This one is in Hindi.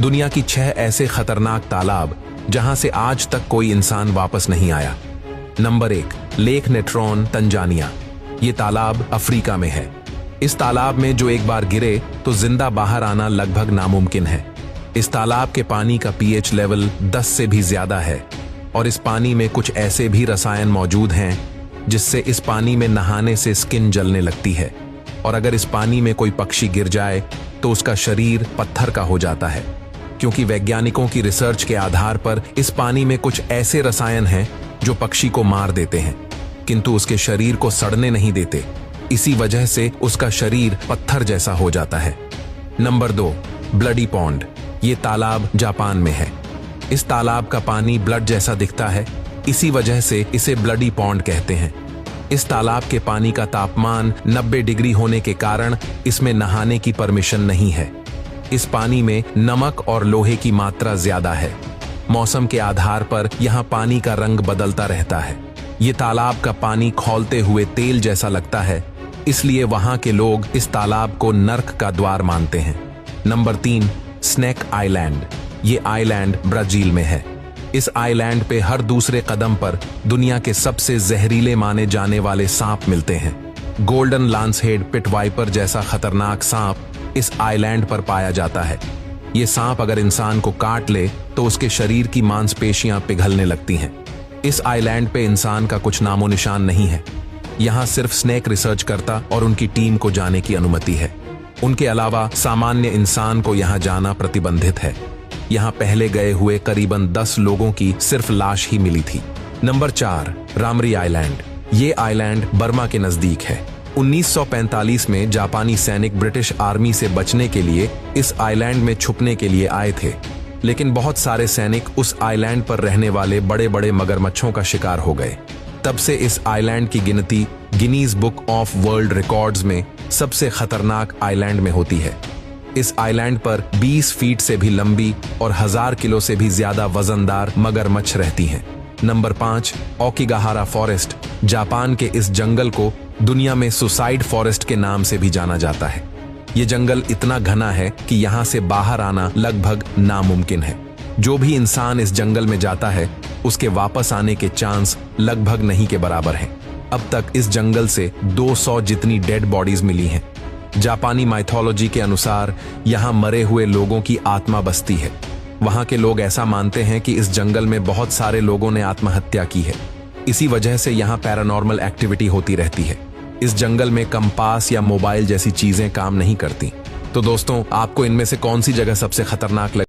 दुनिया की 6 ऐसे खतरनाक तालाब जहां से आज तक कोई इंसान वापस नहीं आया। Number 1, lake Natron, Tanzania. ये तालाब अफ्रीका में है। इस तालाब में जो एक बार गिरे तो जिंदा बाहर आना लगभग नामुमकिन है। इस तालाब के पानी का पीएच लेवल 10 से भी ज्यादा है और इस पानी में कुछ ऐसे भी रसायन मौजूद हैं जिससे इस पानी में नहाने से स्किन जलने लगती है और अगर इस पानी में कोई पक्षी गिर जाए तो उसका शरीर पत्थर का हो जाता है, क्योंकि वैज्ञानिकों की रिसर्च के आधार पर इस पानी में कुछ ऐसे रसायन हैं जो पक्षी को मार देते हैं किंतु उसके शरीर को सड़ने नहीं देते। इसी वजह से उसका शरीर पत्थर जैसा हो जाता है। Number 2, bloody pond. ये तालाब जापान में है। इस तालाब का पानी ब्लड जैसा दिखता है, इसी वजह से इसे ब्लडी पॉन्ड कहते हैं। इस तालाब के पानी का तापमान 90 डिग्री होने के कारण इसमें नहाने की परमिशन नहीं है। इस पानी में नमक और लोहे की मात्रा ज्यादा है। मौसम के आधार पर यहाँ पानी का रंग बदलता रहता है। ये तालाब का पानी खौलते हुए तेल जैसा लगता है, इसलिए वहां के लोग इस तालाब को नर्क का द्वार मानते हैं। Number 3, snake island. ये आइलैंड ब्राजील में है। इस आइलैंड पे हर दूसरे कदम पर दुनिया के सबसे जहरीले माने जाने वाले सांप मिलते हैं। गोल्डन लांसहेड पिट वाइपर जैसा खतरनाक सांप इस आइलैंड पर पाया जाता है। ये सांप अगर इंसान को काट ले तो उसके शरीर की मांसपेशियां पिघलने लगती हैं। इस आइलैंड पे इंसान का कुछ नामो निशान नहीं है। यहाँ सिर्फ स्नेक रिसर्च करता और उनकी टीम को जाने की अनुमति है। उनके अलावा सामान्य इंसान को यहाँ जाना प्रतिबंधित है। यहाँ पहले गए हुए करीबन 10 लोगों की सिर्फ लाश ही मिली थी। नंबर 4, रामरी आइलैंड। ये आइलैंड बर्मा के नजदीक है। 1945 में जापानी सैनिक ब्रिटिश आर्मी से बचने के लिए इस आइलैंड में छुपने के लिए आए थे, लेकिन बहुत सारे सैनिक उस आइलैंड पर रहने वाले बड़े बड़े मगरमच्छों का शिकार हो गए। तब से इस आइलैंड की गिनती Guinness book of world records में सबसे खतरनाक आइलैंड में होती है। इस आइलैंड पर 20 फीट से भी लंबी और 1000 किलो से भी ज्यादा वजनदार मगरमच्छ रहती हैं। Number 5, Aokigahara forest. जापान के इस जंगल को दुनिया में सुसाइड फॉरेस्ट के नाम से भी जाना जाता है। ये जंगल इतना घना है कि यहाँ से बाहर आना लगभग नामुमकिन है। जो भी इंसान इस जंगल में जाता है उसके वापस आने के चांस लगभग नहीं के बराबर हैं। अब तक इस जंगल से 200 जितनी डेड बॉडीज मिली हैं। जापानी माइथोलॉजी के अनुसार यहाँ मरे हुए लोगों की आत्मा बसती है। वहाँ के लोग ऐसा मानते हैं कि इस जंगल में बहुत सारे लोगों ने आत्महत्या की है। इसी वजह से यहाँ पैरानॉर्मल एक्टिविटी होती रहती है। इस जंगल में कंपास या मोबाइल जैसी चीजें काम नहीं करती। तो दोस्तों, आपको इनमें से कौन सी जगह सबसे खतरनाक लगी?